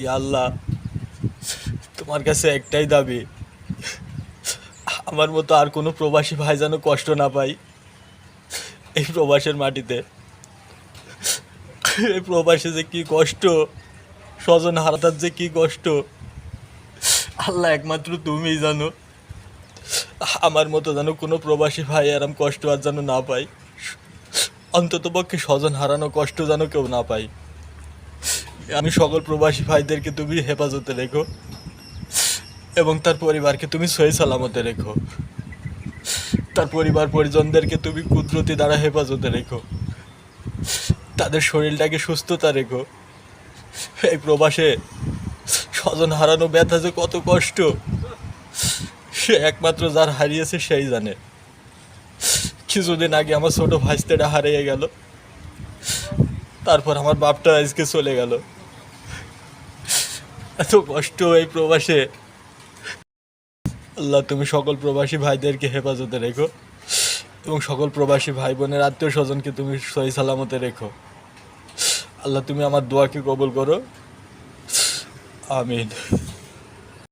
ইয়া আল্লাহ, তোমার কাছে একটাই দাবি, আমার মতো আর কোনো প্রবাসী ভাই যেন কষ্ট না পাই এই প্রবাসের মাটিতে। এই প্রবাসে যে কি কষ্ট, স্বজন হারাতার যে কি কষ্ট, আল্লাহ একমাত্র তুমিই জানো। আমার মতো যেন কোনো প্রবাসী ভাই এরম কষ্ট আর যেন না পাই, অন্তত পক্ষে স্বজন হারানো কষ্ট যেন কেউ না পাই। আমি সকল প্রবাসী ভাইদেরকে তুমি হেফাজতে রেখো এবং তার পরিবারকে তুমি সহি সালামতে রেখো। তার পরিবার পরিজনদেরকে তুমি কুদরতি দ্বারা হেফাজতে রেখো, তাদের শরীরটাকে সুস্থতা রেখো। এই প্রবাসে স্বজন হারানো ব্যথা যে কত কষ্ট, সে একমাত্র যার হারিয়েছে সেই জানে। কিছুদিন আগে আমার ছোট ভাইস্তেটা হারিয়ে গেল, তারপর আমার বাপটা আজকে চলে গেল। এত কষ্ট এই প্রবাসে। আল্লাহ তুমি সকল প্রবাসী ভাইদেরকে হেফাজতে রেখো এবং সকল প্রবাসী ভাই বোনের আত্মীয় স্বজনকে তুমি সহি সালামতে রেখো। আল্লাহ তুমি আমার দোয়াকে কবুল করো, আমিন।